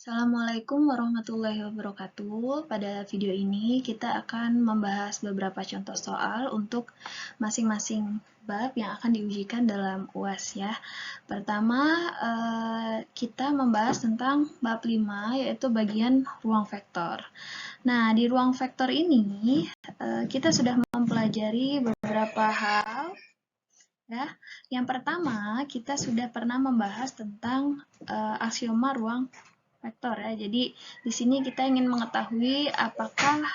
Assalamualaikum warahmatullahi wabarakatuh. Pada video ini kita akan membahas beberapa contoh soal untuk masing-masing bab yang akan diujikan dalam UAS ya. Pertama, kita membahas tentang bab 5 yaitu bagian ruang vektor. Nah, di ruang vektor ini kita sudah mempelajari beberapa hal ya. Yang pertama, kita sudah pernah membahas tentang aksioma ruang vektor ya. Jadi di sini kita ingin mengetahui apakah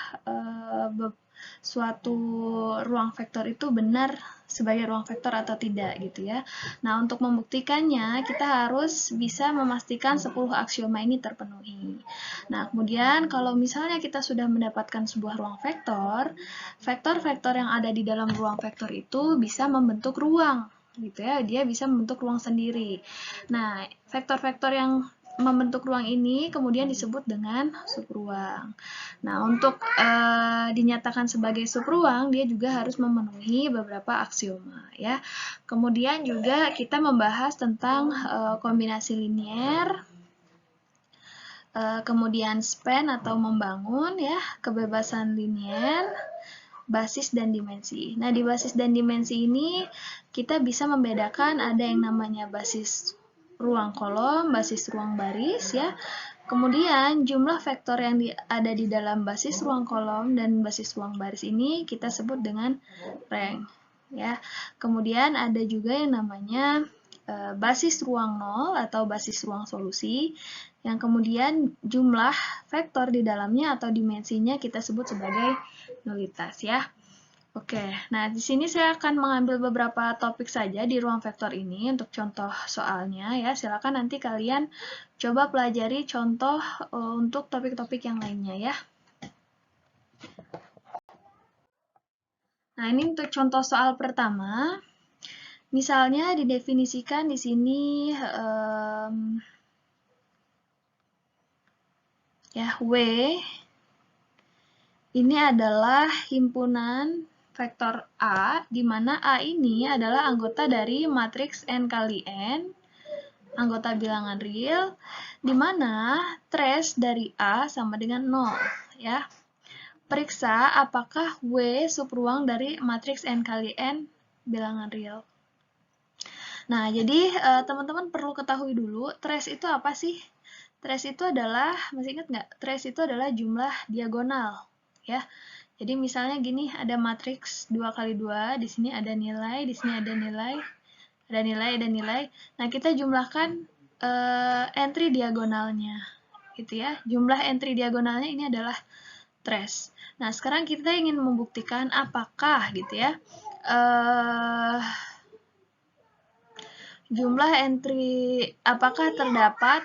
suatu ruang vektor itu benar sebagai ruang vektor atau tidak gitu ya. Nah, untuk membuktikannya kita harus bisa memastikan 10 aksioma ini terpenuhi. Nah, kemudian kalau misalnya kita sudah mendapatkan sebuah ruang vektor, vektor-vektor yang ada di dalam ruang vektor itu bisa membentuk ruang gitu ya. Dia bisa membentuk ruang sendiri. Nah, vektor-vektor yang membentuk ruang ini kemudian disebut dengan subruang. Nah, untuk dinyatakan sebagai subruang, dia juga harus memenuhi beberapa aksioma ya. Kemudian juga kita membahas tentang kombinasi linier, kemudian span atau membangun ya, kebebasan linier, basis dan dimensi. Nah, di basis dan dimensi ini kita bisa membedakan ada yang namanya basis ruang kolom, basis ruang baris ya. Kemudian jumlah vektor yang ada di dalam basis ruang kolom dan basis ruang baris ini kita sebut dengan rank ya. Kemudian ada juga yang namanya basis ruang nol atau basis ruang solusi yang kemudian jumlah vektor di dalamnya atau dimensinya kita sebut sebagai nulitas ya. Oke, nah di sini saya akan mengambil beberapa topik saja di ruang vektor ini untuk contoh soalnya ya. Silakan nanti kalian coba pelajari contoh untuk topik-topik yang lainnya ya. Nah, ini untuk contoh soal pertama. Misalnya didefinisikan di sini ya W ini adalah himpunan vektor A, di mana A ini adalah anggota dari matriks N kali N, anggota bilangan real, di mana trace dari A sama dengan 0. Ya. Periksa apakah W subruang dari matriks N kali N bilangan real. Nah, jadi teman-teman perlu ketahui dulu, trace itu apa sih? Trace itu adalah, masih ingat nggak? Trace itu adalah jumlah diagonal. Ya, jadi misalnya gini, ada matriks 2 kali 2, di sini ada nilai, di sini ada nilai, ada nilai, ada nilai. Nah, kita jumlahkan entry diagonalnya, gitu ya. Jumlah entry diagonalnya ini adalah trace. Nah, sekarang kita ingin membuktikan apakah, gitu ya, jumlah entry, apakah terdapat,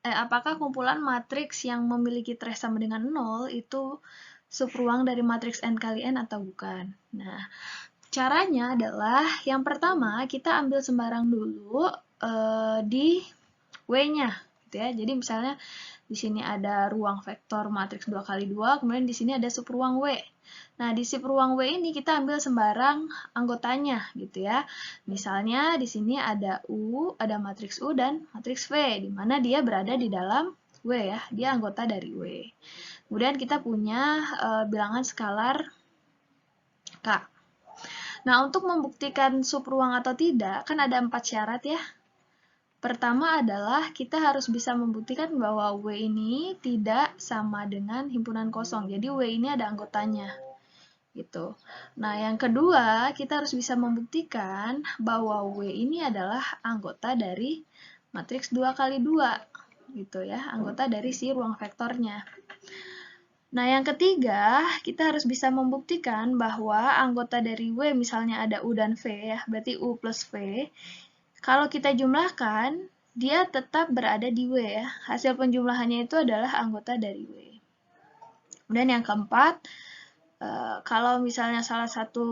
apakah kumpulan matriks yang memiliki trace sama dengan 0 itu subruang dari matriks N kali N atau bukan. Nah, caranya adalah yang pertama kita ambil sembarang dulu di W-nya gitu ya. Jadi misalnya di sini ada ruang vektor matriks 2 kali 2, kemudian di sini ada subruang W. Nah, di subruang W ini kita ambil sembarang anggotanya gitu ya. Misalnya di sini ada U, ada matriks U dan matriks V, di mana dia berada di dalam W ya, dia anggota dari W. Kemudian kita punya bilangan skalar K. Nah, untuk membuktikan subruang atau tidak, kan ada 4 syarat ya. Pertama adalah kita harus bisa membuktikan bahwa W ini tidak sama dengan himpunan kosong. Jadi W ini ada anggotanya. Gitu. Nah, yang kedua, kita harus bisa membuktikan bahwa W ini adalah anggota dari matriks 2 kali 2. Gitu ya, anggota dari si ruang vektornya. Nah, yang ketiga, kita harus bisa membuktikan bahwa anggota dari W, misalnya ada U dan V ya, berarti U plus V. Kalau kita jumlahkan, dia tetap berada di W ya. Hasil penjumlahannya itu adalah anggota dari W. Kemudian yang keempat, kalau misalnya salah satu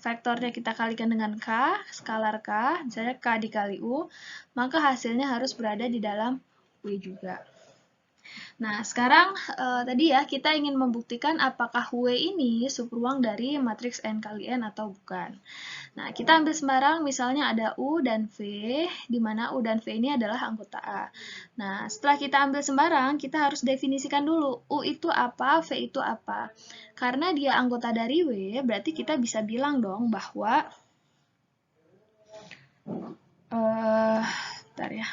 vektornya kita kalikan dengan K, skalar K, misalnya K dikali U, maka hasilnya harus berada di dalam W juga. Nah, sekarang tadi ya kita ingin membuktikan apakah W ini subruang dari matriks N kali N atau bukan. Nah, kita ambil sembarang, misalnya ada U dan V, di mana U dan V ini adalah anggota A. Nah, setelah kita ambil sembarang, kita harus definisikan dulu, U itu apa, V itu apa. Karena dia anggota dari W, berarti kita bisa bilang dong bahwa, bentar ya,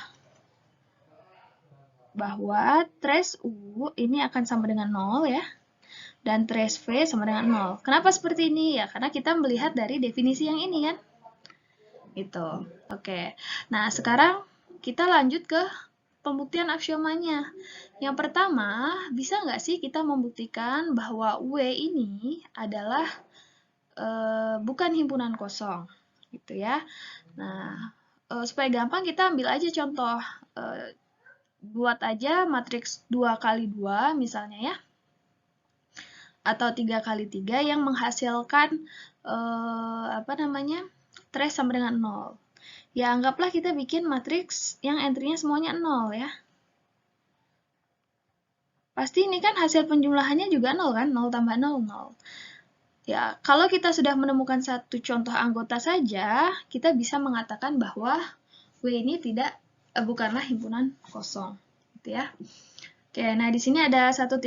bahwa trace U ini akan sama dengan 0 ya, dan trace V sama dengan 0. Kenapa seperti ini? Ya, karena kita melihat dari definisi yang ini kan. Gitu. Oke. Nah, sekarang kita lanjut ke pembuktian aksiomanya. Yang pertama, bisa nggak sih kita membuktikan bahwa W ini adalah bukan himpunan kosong, gitu ya. Nah, supaya gampang kita ambil aja contoh. Buat aja matriks 2 kali 2 misalnya ya, atau 3 kali 3 yang menghasilkan trace sama dengan 0. Ya, anggaplah kita bikin matriks yang entry-nya semuanya 0 ya. Pasti ini kan hasil penjumlahannya juga 0 kan? 0 tambah 0, 0. Ya, kalau kita sudah menemukan satu contoh anggota saja, kita bisa mengatakan bahwa W ini bukanlah himpunan kosong. Gitu ya. Oke, nah di sini ada 1.1,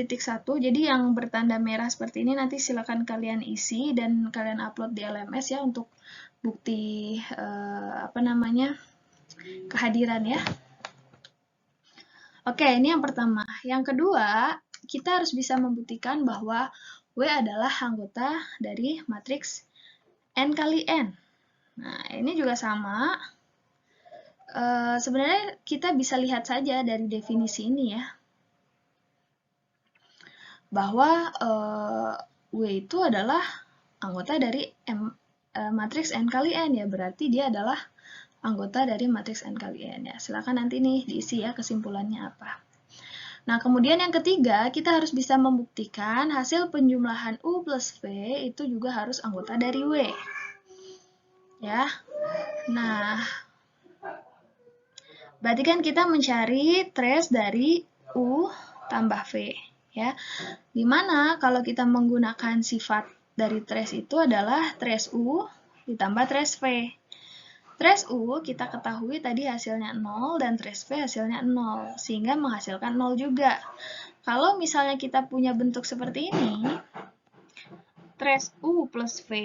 jadi yang bertanda merah seperti ini nanti silakan kalian isi dan kalian upload di LMS ya untuk bukti kehadiran ya. Oke, ini yang pertama. Yang kedua, kita harus bisa membuktikan bahwa W adalah anggota dari matriks N kali N. Nah, ini juga sama. Sebenarnya kita bisa lihat saja dari definisi ini ya, bahwa W itu adalah anggota dari matriks N kali N ya, berarti dia adalah anggota dari matriks N kali N ya. Silakan nanti nih diisi ya kesimpulannya apa. Nah, kemudian yang ketiga, kita harus bisa membuktikan hasil penjumlahan U plus V itu juga harus anggota dari W. Ya. Nah, berarti kan kita mencari trace dari U tambah V. Ya. Dimana kalau kita menggunakan sifat dari trace itu adalah trace U ditambah trace V. Trace U kita ketahui tadi hasilnya 0 dan trace V hasilnya 0, sehingga menghasilkan 0 juga. Kalau misalnya kita punya bentuk seperti ini, trace U plus V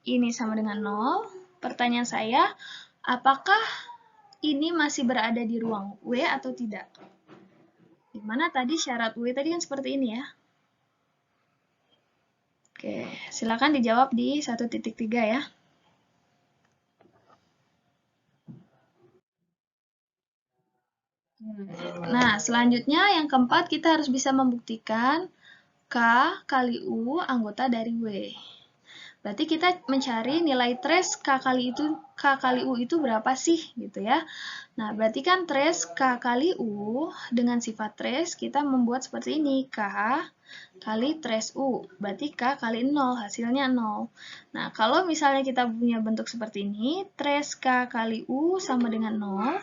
ini sama dengan 0, pertanyaan saya, apakah ini masih berada di ruang W atau tidak? Dimana tadi syarat W tadi kan seperti ini ya. Oke, silakan dijawab di 1.3 ya. Nah, selanjutnya yang keempat kita harus bisa membuktikan K kali U anggota dari W. Berarti kita mencari nilai trace K kali U itu berapa sih gitu ya. Nah, berarti kan trace K kali U dengan sifat trace kita membuat seperti ini, K kali trace U. Berarti K kali 0, hasilnya 0. Nah, kalau misalnya kita punya bentuk seperti ini, trace K kali U sama dengan 0,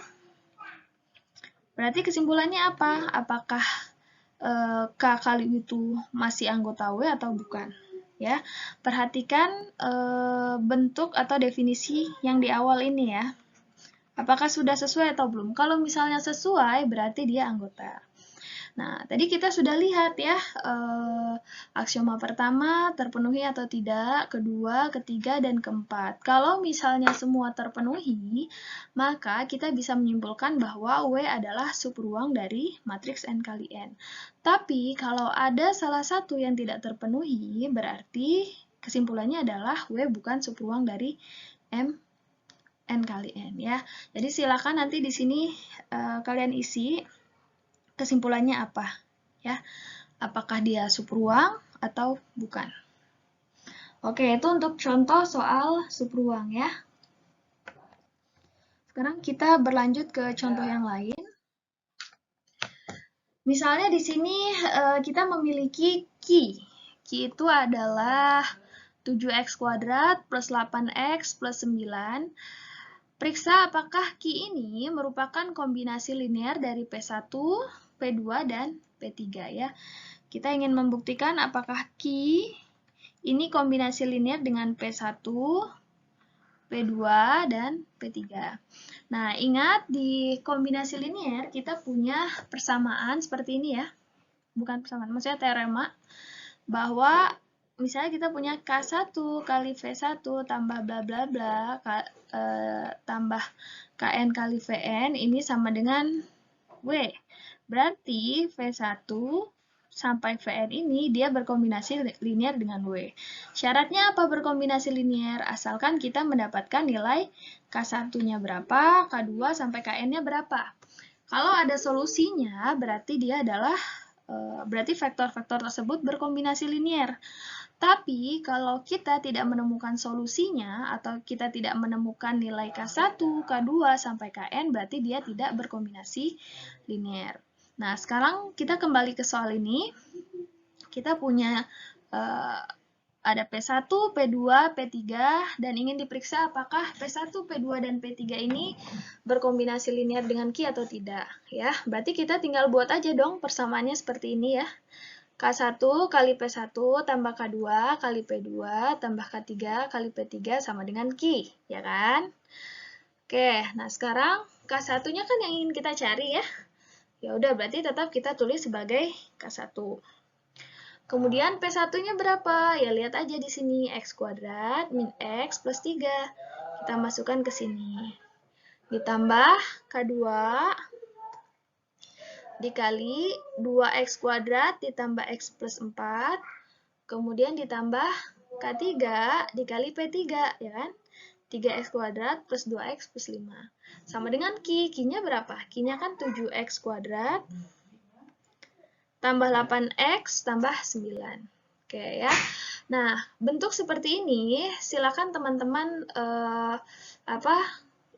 berarti kesimpulannya apa? Apakah K kali U itu masih anggota W atau bukan? Ya, perhatikan bentuk atau definisi yang di awal ini ya. Apakah sudah sesuai atau belum? Kalau misalnya sesuai, berarti dia anggota. Nah, tadi kita sudah lihat ya, aksioma pertama terpenuhi atau tidak, kedua, ketiga, dan keempat. Kalau misalnya semua terpenuhi, maka kita bisa menyimpulkan bahwa W adalah subruang dari matriks N kali N. Tapi, kalau ada salah satu yang tidak terpenuhi, berarti kesimpulannya adalah W bukan subruang dari N kali N ya. Jadi silakan nanti di sini kalian isi kesimpulannya apa ya, apakah dia subruang atau bukan. Oke, itu untuk contoh soal subruang ya. Sekarang kita berlanjut ke contoh yang lain. Misalnya di sini kita memiliki Q. Q itu adalah 7x kuadrat plus 8x plus 9. Periksa apakah Q ini merupakan kombinasi linear dari P1, P2 dan P3 ya. Kita ingin membuktikan apakah Qi ini kombinasi linear dengan P1, P2, dan P3. Nah, ingat di kombinasi linear kita punya persamaan seperti ini ya. Bukan persamaan, maksudnya teorema bahwa misalnya kita punya K1 kali V1 tambah bla bla bla tambah Kn kali Vn ini sama dengan W. Berarti V1 sampai Vn ini dia berkombinasi linear dengan W. Syaratnya apa berkombinasi linear? Asalkan kita mendapatkan nilai K1-nya berapa, K2 sampai Kn-nya berapa. Kalau ada solusinya, berarti dia adalah berarti vektor-vektor tersebut berkombinasi linear. Tapi kalau kita tidak menemukan solusinya atau kita tidak menemukan nilai K1, K2 sampai Kn, berarti dia tidak berkombinasi linear. Nah, sekarang kita kembali ke soal ini. Kita punya ada P1, P2, P3, dan ingin diperiksa apakah P1, P2, dan P3 ini berkombinasi linear dengan Qi atau tidak. Ya, berarti kita tinggal buat aja dong persamaannya seperti ini ya. K1 kali P1 tambah K2 kali P2 tambah K3 kali P3 sama dengan Qi, ya kan? Oke, nah sekarang K1-nya kan yang ingin kita cari ya. Ya udah, berarti tetap kita tulis sebagai K1. Kemudian P1-nya berapa? Ya lihat aja di sini, X kuadrat min X plus 3. Kita masukkan ke sini. Ditambah K2 dikali 2X kuadrat ditambah X plus 4. Kemudian ditambah K3 dikali P3, ya kan? 3X kuadrat plus 2X plus 5. Sama dengan Qi. Qi-nya berapa? Qi-nya kan 7X kuadrat tambah 8X tambah 9. Oke ya. Nah, bentuk seperti ini silakan teman-teman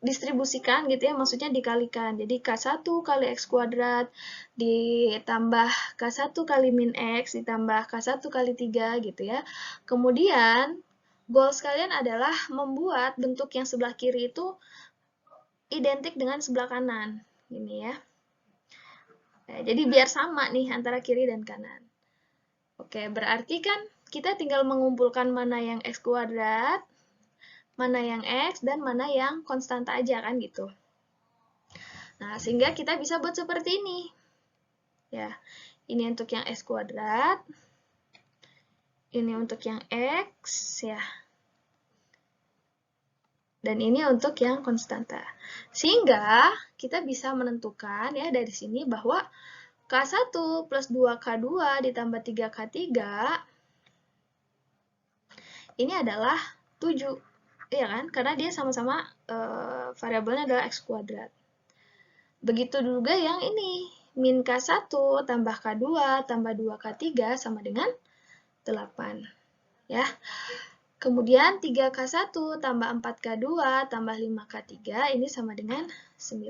distribusikan gitu ya, maksudnya dikalikan. Jadi K1 kali X kuadrat ditambah K1 kali min X ditambah K1 kali 3 gitu ya. Kemudian goals kalian adalah membuat bentuk yang sebelah kiri itu identik dengan sebelah kanan. Ini ya. Jadi biar sama nih antara kiri dan kanan. Oke, berarti kan kita tinggal mengumpulkan mana yang X kuadrat, mana yang X, dan mana yang konstanta aja kan gitu. Nah, sehingga kita bisa buat seperti ini. Ya, ini untuk yang X kuadrat, ini untuk yang X, ya. Dan ini untuk yang konstanta. Sehingga kita bisa menentukan ya dari sini bahwa K1 plus 2K2 ditambah 3K3 ini adalah 7. Iya kan? Karena dia sama-sama variabelnya adalah X kuadrat. Begitu juga yang ini. Min K1 tambah K2 tambah 2K3 sama dengan 8. Ya. Kemudian 3K1 tambah 4K2 tambah 5K3 ini sama dengan 9.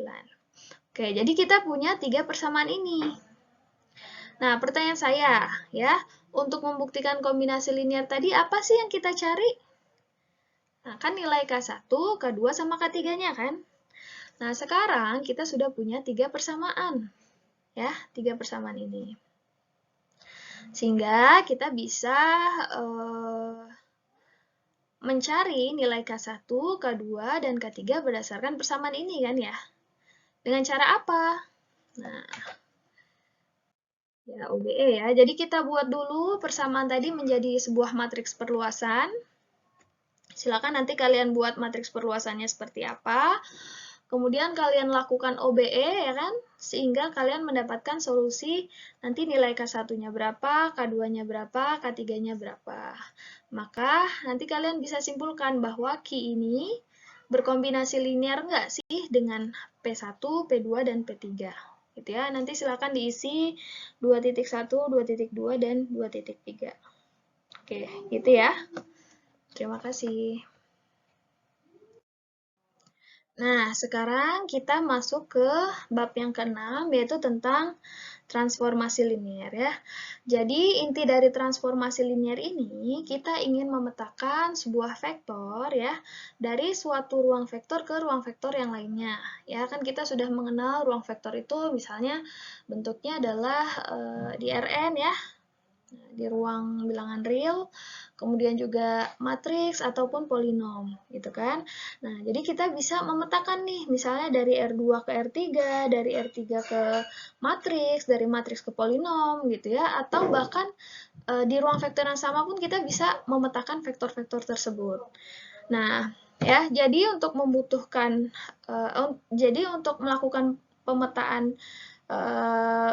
Oke, jadi kita punya 3 persamaan ini. Nah, pertanyaan saya, ya, untuk membuktikan kombinasi linear tadi, apa sih yang kita cari? Nah, kan nilai K1, K2, sama K3-nya kan? Nah, sekarang kita sudah punya 3 persamaan. Ya, 3 persamaan ini. Sehingga kita bisa mencari nilai K1, K2, dan K3 berdasarkan persamaan ini kan ya. Dengan cara apa? Nah, ya OBE ya. Jadi kita buat dulu persamaan tadi menjadi sebuah matriks perluasan. Silakan nanti kalian buat matriks perluasannya seperti apa. Kemudian kalian lakukan OBE ya kan, sehingga kalian mendapatkan solusi nanti nilai K1-nya berapa, K2-nya berapa, K3-nya berapa. Maka nanti kalian bisa simpulkan bahwa Qi ini berkombinasi linear nggak sih dengan P1, P2, dan P3. Gitu ya. Nanti silakan diisi 2.1, 2.2, dan 2.3. Oke, gitu ya. Terima kasih. Nah, sekarang kita masuk ke bab yang keenam, yaitu tentang transformasi linier ya. Jadi, inti dari transformasi linier ini, kita ingin memetakan sebuah vektor ya, dari suatu ruang vektor ke ruang vektor yang lainnya. Ya, kan kita sudah mengenal ruang vektor itu, misalnya bentuknya adalah di Rn ya, di ruang bilangan real, kemudian juga matriks ataupun polinom, gitu kan. Nah, jadi kita bisa memetakan nih, misalnya dari R2 ke R3, dari R3 ke matriks, dari matriks ke polinom, gitu ya, atau bahkan di ruang vektor yang sama pun kita bisa memetakan vektor-vektor tersebut. Nah, ya, jadi untuk melakukan pemetaan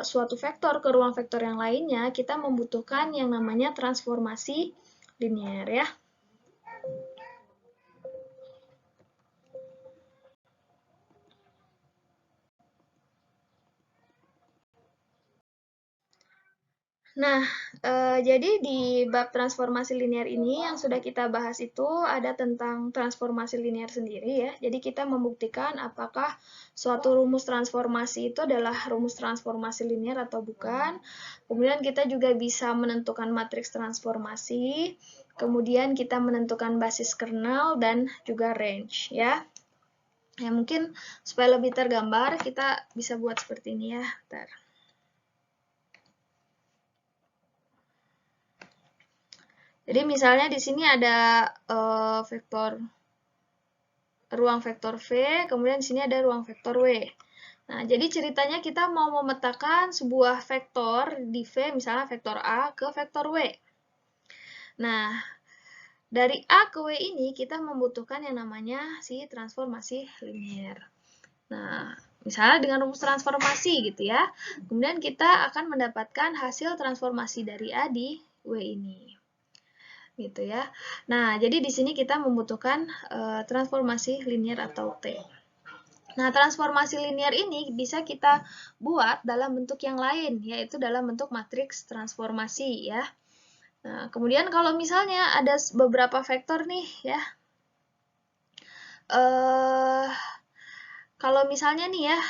suatu vektor ke ruang vektor yang lainnya, kita membutuhkan yang namanya transformasi linier ya. Nah, jadi di bab transformasi linier ini yang sudah kita bahas itu ada tentang transformasi linier sendiri ya. Jadi kita membuktikan apakah suatu rumus transformasi itu adalah rumus transformasi linier atau bukan. Kemudian kita juga bisa menentukan matriks transformasi. Kemudian kita menentukan basis kernel dan juga range ya. Ya mungkin supaya lebih tergambar kita bisa buat seperti ini ya. Bentar. Jadi misalnya di sini ada ruang vektor V, kemudian di sini ada ruang vektor W. Nah, jadi ceritanya kita mau memetakan sebuah vektor di V, misalnya vektor A ke vektor W. Nah, dari A ke W ini kita membutuhkan yang namanya si transformasi linier. Nah, misalnya dengan rumus transformasi gitu ya. Kemudian kita akan mendapatkan hasil transformasi dari A di W ini. Gitu ya. Nah, jadi di sini kita membutuhkan transformasi linier atau T. Nah, transformasi linier ini bisa kita buat dalam bentuk yang lain, yaitu dalam bentuk matriks transformasi ya. Nah, kemudian kalau misalnya ada beberapa vektor nih ya. Kalau misalnya nih ya,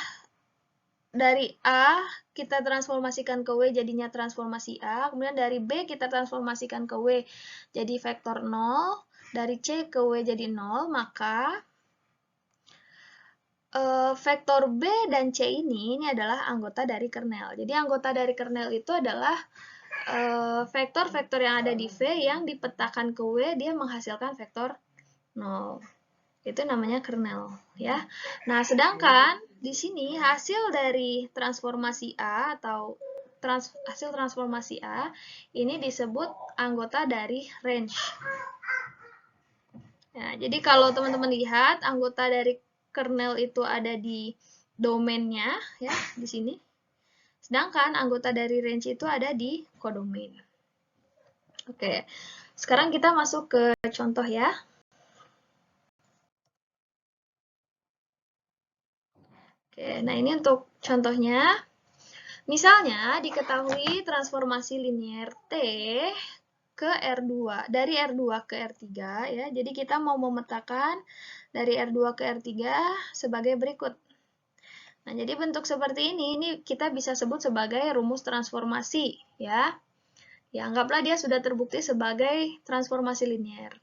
dari A kita transformasikan ke W jadinya transformasi A, kemudian dari B kita transformasikan ke W jadi vektor 0, dari C ke W jadi 0, maka vektor B dan C ini adalah anggota dari kernel. Jadi anggota dari kernel itu adalah vektor-vektor yang ada di V yang dipetakan ke W, dia menghasilkan vektor 0. Itu namanya kernel ya. Nah, sedangkan di sini hasil dari transformasi A atau hasil transformasi A ini disebut anggota dari range. Nah, jadi kalau teman-teman lihat anggota dari kernel itu ada di domainnya ya di sini. Sedangkan anggota dari range itu ada di kodomain. Oke. Sekarang kita masuk ke contoh ya. Oke, nah ini untuk contohnya. Misalnya diketahui transformasi linier T ke R2, dari R2 ke R3 ya. Jadi kita mau memetakan dari R2 ke R3 sebagai berikut. Nah, jadi bentuk seperti ini kita bisa sebut sebagai rumus transformasi ya. Ya, anggaplah dia sudah terbukti sebagai transformasi linier.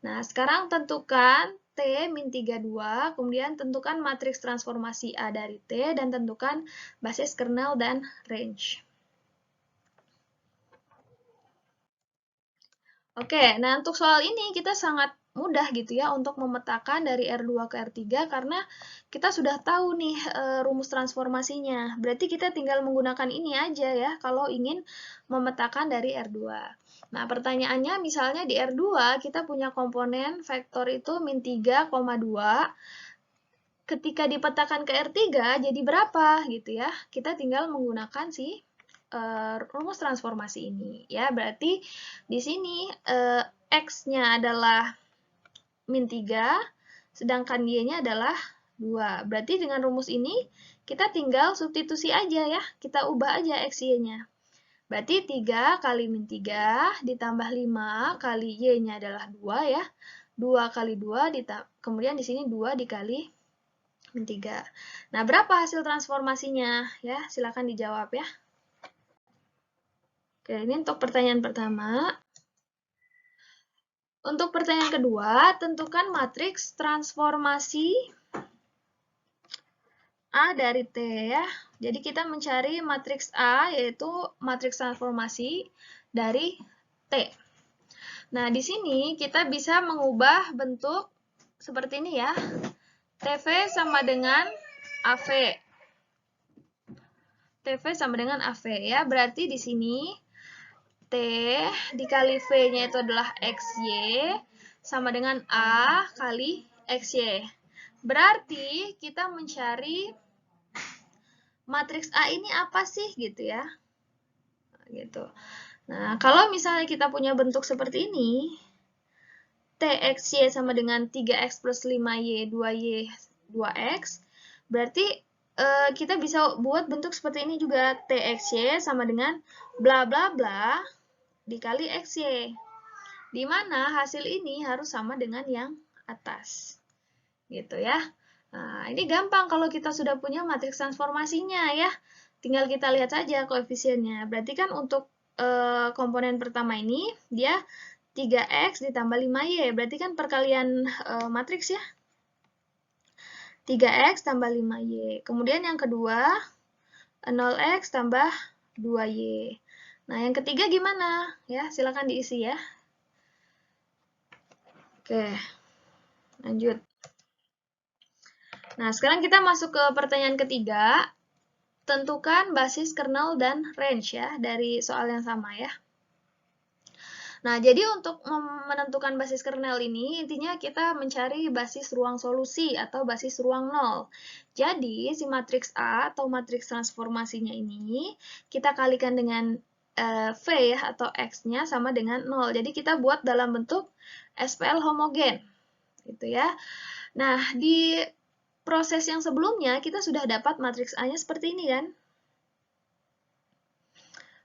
Nah, sekarang tentukan T min 32, kemudian tentukan matriks transformasi A dari T, dan tentukan basis kernel dan range. Oke, nah untuk soal ini kita sangat mudah gitu ya untuk memetakan dari R2 ke R3 karena kita sudah tahu nih rumus transformasinya. Berarti kita tinggal menggunakan ini aja ya kalau ingin memetakan dari R2. Nah, pertanyaannya misalnya di R2 kita punya komponen vektor itu min 3,2. Ketika dipetakan ke R3 jadi berapa gitu ya. Kita tinggal menggunakan si rumus transformasi ini ya. Berarti di sini X-nya adalah min 3, sedangkan Y-nya adalah 2. Berarti dengan rumus ini kita tinggal substitusi aja ya. Kita ubah aja X, Y-nya. Berarti 3 kali min 3 ditambah 5 kali Y-nya adalah 2 ya. 2 kali 2, kemudian di sini 2 dikali min 3. Nah, berapa hasil transformasinya? Ya, silakan dijawab ya. Oke, ini untuk pertanyaan pertama. Untuk pertanyaan kedua, tentukan matriks transformasi A dari T ya. Jadi kita mencari matriks A, yaitu matriks transformasi dari T. Nah, di sini kita bisa mengubah bentuk seperti ini ya. TV sama dengan AV. TV sama dengan AV ya. Berarti di sini T dikali V-nya itu adalah XY sama dengan A kali XY. Berarti kita mencari matriks A ini apa sih gitu ya. Gitu. Nah, kalau misalnya kita punya bentuk seperti ini, TXY sama dengan 3X plus 5Y, 2Y, 2X, berarti kita bisa buat bentuk seperti ini juga, TXY sama dengan bla bla bla dikali XY. Di mana hasil ini harus sama dengan yang atas. Gitu ya. Nah, ini gampang kalau kita sudah punya matriks transformasinya ya. Tinggal kita lihat saja koefisiennya. Berarti kan untuk komponen pertama ini dia 3X ditambah 5Y. Berarti kan perkalian matriks ya. 3X tambah 5Y. Kemudian yang kedua 0X tambah 2Y. Nah, yang ketiga gimana? Ya, silakan diisi ya. Oke. Lanjut. Nah, sekarang kita masuk ke pertanyaan ketiga. Tentukan basis kernel dan range ya, dari soal yang sama ya. Nah, jadi untuk menentukan basis kernel ini, intinya kita mencari basis ruang solusi atau basis ruang 0. Jadi, si matriks A atau matriks transformasinya ini, kita kalikan dengan V ya, atau X-nya sama dengan 0. Jadi, kita buat dalam bentuk SPL homogen. Gitu ya. Nah, di proses yang sebelumnya, kita sudah dapat matriks A-nya seperti ini kan.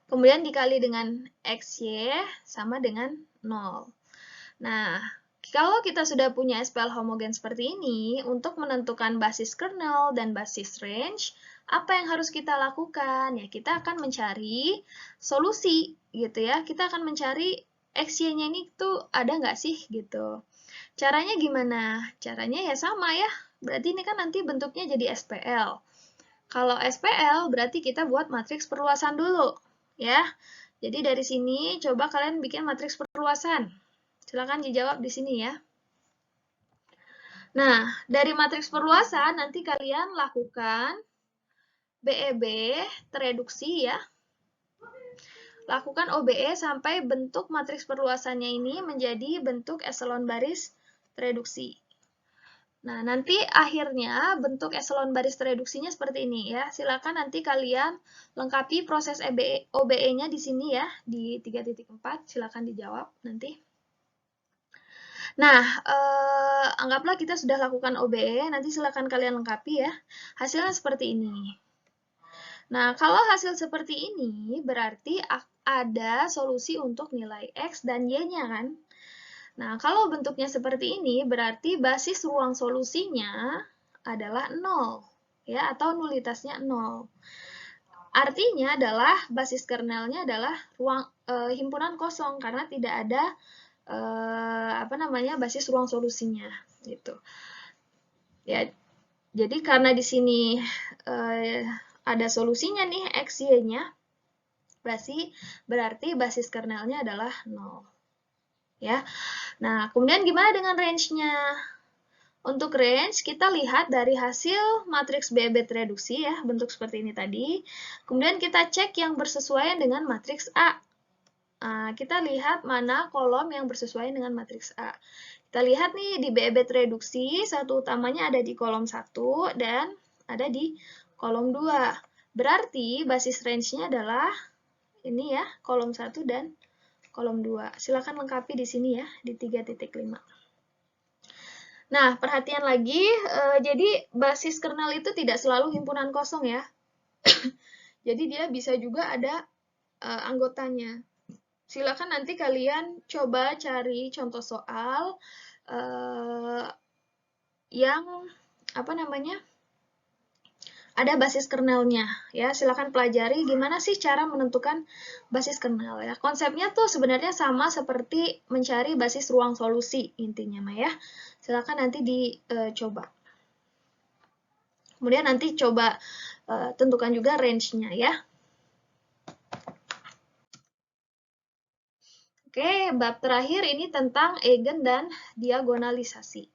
Kemudian dikali dengan XY sama dengan 0. Nah, kalau kita sudah punya SPL homogen seperti ini, untuk menentukan basis kernel dan basis range, apa yang harus kita lakukan? Ya, kita akan mencari solusi, gitu ya. Kita akan mencari XY-nya ini tuh ada nggak sih, gitu. Caranya gimana? Caranya ya sama ya. Berarti ini kan nanti bentuknya jadi SPL. Kalau SPL berarti kita buat matriks perluasan dulu, ya. Jadi dari sini coba kalian bikin matriks perluasan. Silakan dijawab di sini ya. Nah, dari matriks perluasan nanti kalian lakukan BEB tereduksi ya. Lakukan OBE sampai bentuk matriks perluasannya ini menjadi bentuk eselon baris tereduksi. Nah, nanti akhirnya bentuk eselon baris tereduksinya seperti ini ya. Silakan nanti kalian lengkapi proses OBE-nya di sini ya, di 3.4. Silakan dijawab nanti. Nah, anggaplah kita sudah lakukan OBE, nanti silakan kalian lengkapi ya. Hasilnya seperti ini. Nah, kalau hasil seperti ini berarti ada solusi untuk nilai X dan Y-nya kan? Nah, kalau bentuknya seperti ini, berarti basis ruang solusinya adalah 0, ya, atau nulitasnya 0. Artinya adalah basis kernelnya adalah ruang himpunan kosong, karena tidak ada basis ruang solusinya, gitu. Ya, jadi karena di sini ada solusinya nih, X, Y-nya, berarti basis kernelnya adalah 0. Ya. Nah, kemudian gimana dengan range-nya? Untuk range, kita lihat dari hasil matriks BEB tereduksi ya, bentuk seperti ini tadi. Kemudian kita cek yang bersesuaian dengan matriks A. Nah, kita lihat mana kolom yang bersesuaian dengan matriks A. Kita lihat nih di BEB tereduksi, satu utamanya ada di kolom 1 dan ada di kolom 2. Berarti basis range-nya adalah ini ya, kolom 1 dan kolom 2. Silakan lengkapi di sini ya, di 3.5. Nah, perhatian lagi, jadi basis kernel itu tidak selalu himpunan kosong ya. Jadi dia bisa juga ada anggotanya. Silakan nanti kalian coba cari contoh soal yang ada basis kernelnya ya. Silakan pelajari gimana sih cara menentukan basis kernel ya. Konsepnya tuh sebenarnya sama seperti mencari basis ruang solusi intinya mah ya. Silakan nanti dicoba. Kemudian nanti coba tentukan juga range-nya ya. Oke, bab terakhir ini tentang eigen dan diagonalisasi.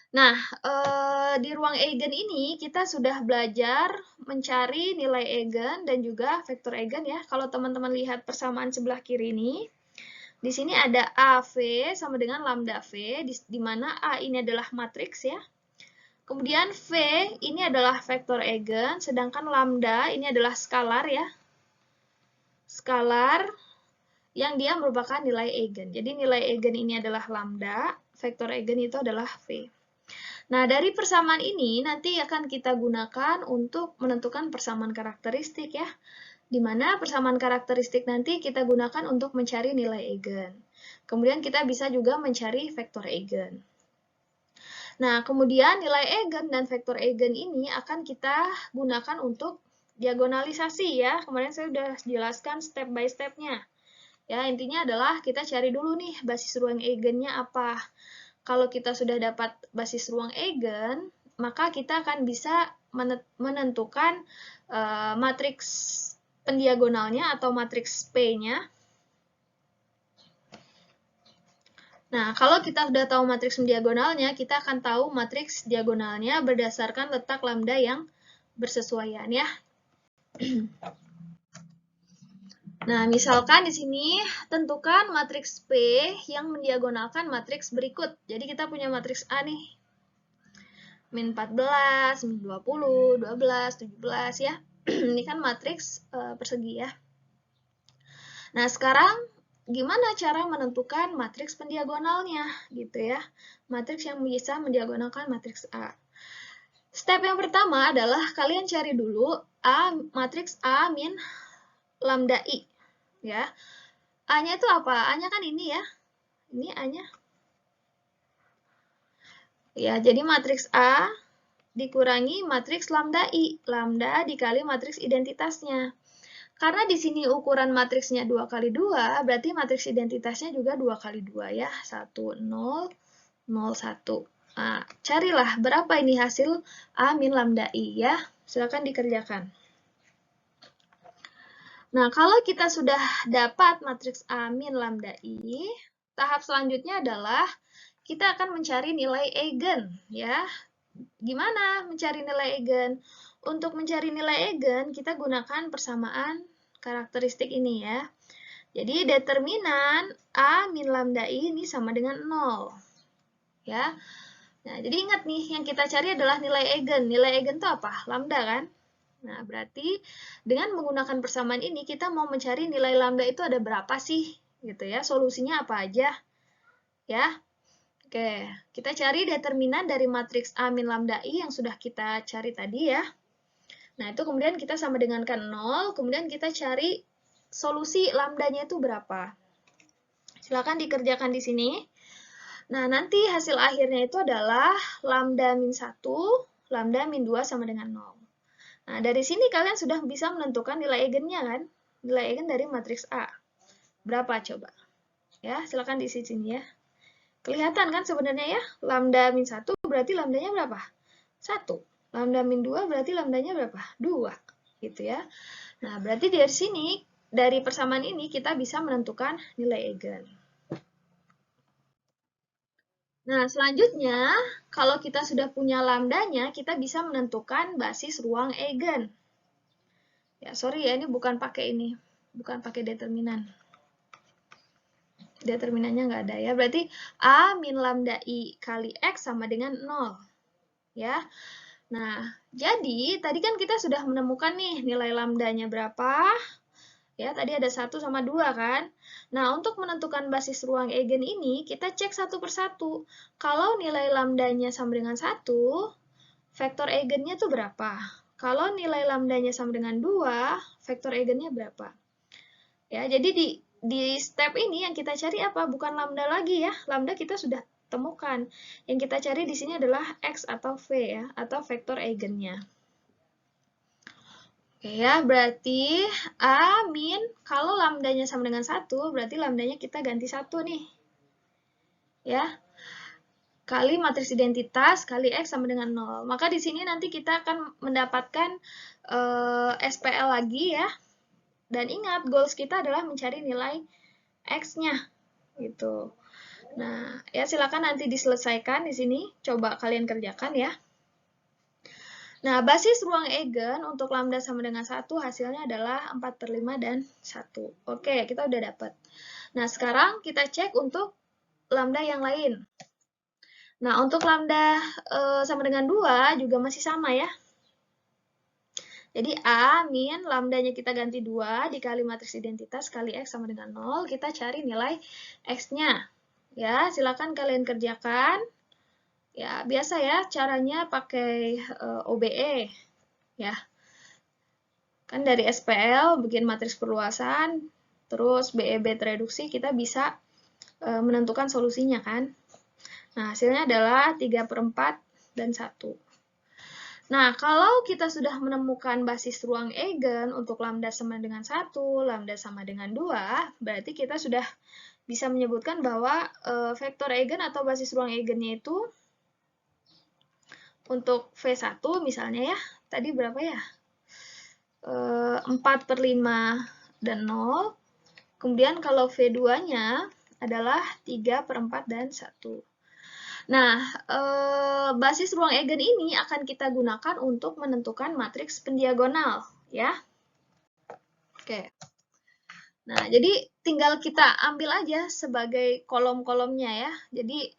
Nah, di ruang eigen ini kita sudah belajar mencari nilai eigen dan juga vektor eigen ya. Kalau teman-teman lihat persamaan sebelah kiri ini, di sini ada AV sama dengan lambda V, di mana A ini adalah matriks ya. Kemudian V ini adalah vektor eigen, sedangkan lambda ini adalah skalar ya. Skalar yang dia merupakan nilai eigen. Jadi nilai eigen ini adalah lambda, vektor eigen itu adalah V. Nah, dari persamaan ini nanti akan kita gunakan untuk menentukan persamaan karakteristik ya. Di mana persamaan karakteristik nanti kita gunakan untuk mencari nilai eigen. Kemudian kita bisa juga mencari vektor eigen. Nah, kemudian nilai eigen dan vektor eigen ini akan kita gunakan untuk diagonalisasi ya. Kemarin saya sudah jelaskan step by step-nya. Ya, intinya adalah kita cari dulu nih basis ruang eigennya apa. Kalau kita sudah dapat basis ruang eigen, maka kita akan bisa menentukan matriks pendiagonalnya atau matriks P-nya. Nah, kalau kita sudah tahu matriks pendiagonalnya, kita akan tahu matriks diagonalnya berdasarkan letak lambda yang bersesuaian ya. Nah, misalkan di sini tentukan matriks P yang mendiagonalkan matriks berikut. Jadi kita punya matriks A nih. Min 14, min 20, 12, 17 ya. Ini kan matriks persegi ya. Nah, sekarang gimana cara menentukan matriks pendiagonalnya gitu ya. Matriks yang bisa mendiagonalkan matriks A. Step yang pertama adalah kalian cari dulu matriks A min lambda I. Ya, A-nya itu apa? A-nya kan ini ya. Ini A-nya. Ya, jadi matriks A dikurangi matriks lambda I. Lambda dikali matriks identitasnya. Karena di sini ukuran matriksnya 2 kali 2, berarti matriks identitasnya juga 2 kali 2 ya. 1, 0, 0, 1. Nah, carilah berapa ini hasil A min lambda I ya. Silakan dikerjakan. Nah, kalau kita sudah dapat matriks A min lambda I, tahap selanjutnya adalah kita akan mencari nilai eigen, ya. Gimana mencari nilai eigen? Untuk mencari nilai eigen, kita gunakan persamaan karakteristik ini ya. Jadi, determinan A min lambda I ini sama dengan 0. Ya. Nah, jadi ingat nih, yang kita cari adalah nilai eigen. Nilai eigen itu apa? Lambda kan? Nah, berarti dengan menggunakan persamaan ini, kita mau mencari nilai lambda itu ada berapa sih? Gitu ya, solusinya apa aja? Ya, oke. Kita cari determinan dari matriks A min lambda I yang sudah kita cari tadi ya. Nah, itu kemudian kita sama dengan kan 0, kemudian kita cari solusi lambdanya itu berapa. Silakan dikerjakan di sini. Nah, nanti hasil akhirnya itu adalah lambda min 1, lambda min 2 sama dengan 0. Nah, dari sini kalian sudah bisa menentukan nilai eigennya kan? Nilai eigen dari matriks A. Berapa coba? Ya, silakan di sini ya. Kelihatan kan sebenarnya ya? Lambda min 1 berarti lambdanya berapa? 1. Lambda min 2 berarti lambdanya berapa? 2. Gitu ya. Nah, berarti dari sini, dari persamaan ini kita bisa menentukan nilai eigen. Nah, selanjutnya, kalau kita sudah punya lambdanya, kita bisa menentukan basis ruang eigen. Ya, sorry ya, ini bukan pakai ini. Bukan pakai determinan. Determinannya nggak ada ya. Berarti A min lambda I kali X sama dengan 0. Ya. Nah, jadi tadi kan kita sudah menemukan nih nilai lambdanya berapa. Ya, tadi ada 1 sama 2 kan. Nah, untuk menentukan basis ruang eigen ini, kita cek satu persatu. Kalau nilai lambdanya sama dengan 1, vektor eigennya itu berapa? Kalau nilai lambdanya sama dengan 2, vektor eigennya berapa? Ya, jadi di step ini yang kita cari apa? Bukan lambda lagi ya. Lambda kita sudah temukan. Yang kita cari di sini adalah X atau V ya, atau vektor eigennya. Oke ya, berarti A min, kalau lambdanya sama dengan 1, berarti lambdanya kita ganti 1 nih. Ya, kali matriks identitas, kali X sama dengan 0. Maka di sini nanti kita akan mendapatkan SPL lagi ya. Dan ingat, goals kita adalah mencari nilai X-nya. Gitu. Nah, ya silakan nanti diselesaikan di sini. Coba kalian kerjakan ya. Nah, basis ruang eigen untuk lambda sama dengan 1 hasilnya adalah 4/5 dan 1. Oke, kita udah dapat. Nah, sekarang kita cek untuk lambda yang lain. Nah, untuk lambda sama dengan 2 juga masih sama ya. Jadi A min lambdanya kita ganti 2 dikali matriks identitas kali X sama dengan 0. Kita cari nilai X-nya. Ya, silakan kalian kerjakan. Ya, biasa ya, caranya pakai OBE. Ya. Kan dari SPL bikin matriks perluasan, terus BEB tereduksi, kita bisa menentukan solusinya kan. Nah, hasilnya adalah 3/4 dan 1. Nah, kalau kita sudah menemukan basis ruang eigen untuk lambda sama dengan 1, lambda sama dengan 2, berarti kita sudah bisa menyebutkan bahwa vektor eigen atau basis ruang eigennya itu untuk V1 misalnya ya, tadi berapa ya? 4/5 dan 0. Kemudian kalau V2-nya adalah 3/4 dan 1. Nah, basis ruang eigen ini akan kita gunakan untuk menentukan matriks pendiagonal, ya. Oke. Nah, jadi tinggal kita ambil aja sebagai kolom-kolomnya ya. Jadi,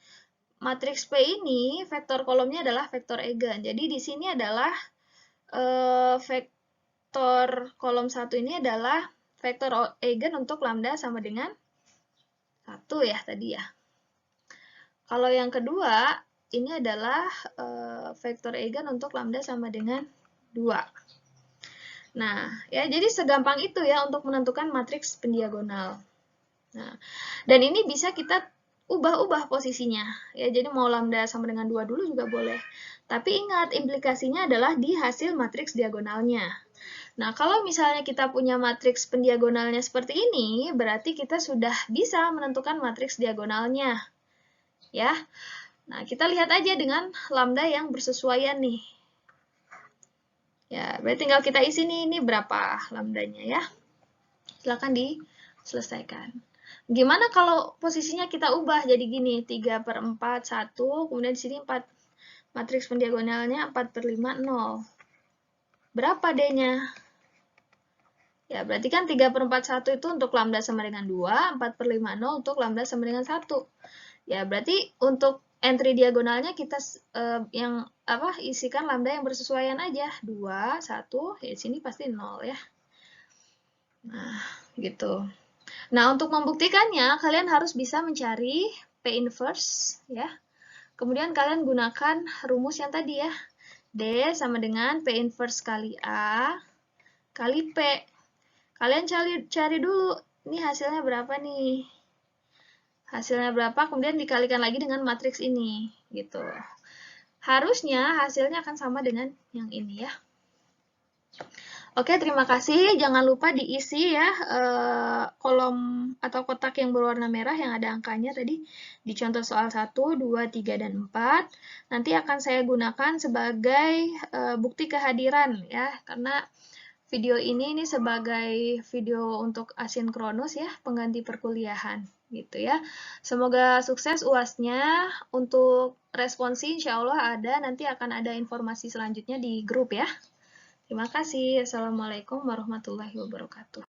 matriks P ini, vektor kolomnya adalah vektor eigen. Jadi, di sini adalah vektor kolom 1 ini adalah vektor eigen untuk lambda sama dengan 1 ya tadi ya. Kalau yang kedua, ini adalah vektor eigen untuk lambda sama dengan 2. Nah, ya jadi segampang itu ya untuk menentukan matriks pendiagonal. Nah, dan ini bisa kita ubah-ubah posisinya. Ya, jadi mau lambda sama dengan 2 dulu juga boleh. Tapi ingat, implikasinya adalah di hasil matriks diagonalnya. Nah, kalau misalnya kita punya matriks pendiagonalnya seperti ini, berarti kita sudah bisa menentukan matriks diagonalnya. Ya. Nah, kita lihat aja dengan lambda yang bersesuaian nih. Ya, berarti tinggal kita isi nih, ini berapa lambdanya ya. Silakan diselesaikan. Gimana kalau posisinya kita ubah jadi gini, 3/4, 1, kemudian di sini 4, matriks pendiagonalnya 4/5, 0. Berapa D-nya? Ya, berarti kan 3/4, 1 itu untuk lambda sama dengan 2, 4/5, 0 untuk lambda sama dengan 1. Ya, berarti untuk entry diagonalnya kita isikan lambda yang bersesuaian aja. 2, 1, ya sini pasti 0 ya. Nah, gitu. Nah, untuk membuktikannya, kalian harus bisa mencari P inverse, ya. Kemudian kalian gunakan rumus yang tadi ya. D sama dengan P inverse kali A kali P. Kalian cari dulu, ini hasilnya berapa nih? Hasilnya berapa, kemudian dikalikan lagi dengan matriks ini, gitu. Harusnya hasilnya akan sama dengan yang ini ya. Oke, terima kasih. Jangan lupa diisi ya kolom atau kotak yang berwarna merah yang ada angkanya tadi di contoh soal 1, 2, 3, dan 4. Nanti akan saya gunakan sebagai bukti kehadiran ya, karena video ini sebagai video untuk asinkronus ya, pengganti perkuliahan gitu ya. Semoga sukses UAS-nya. Untuk responsi insya Allah ada, nanti akan ada informasi selanjutnya di grup ya. Terima kasih. Assalamualaikum warahmatullahi wabarakatuh.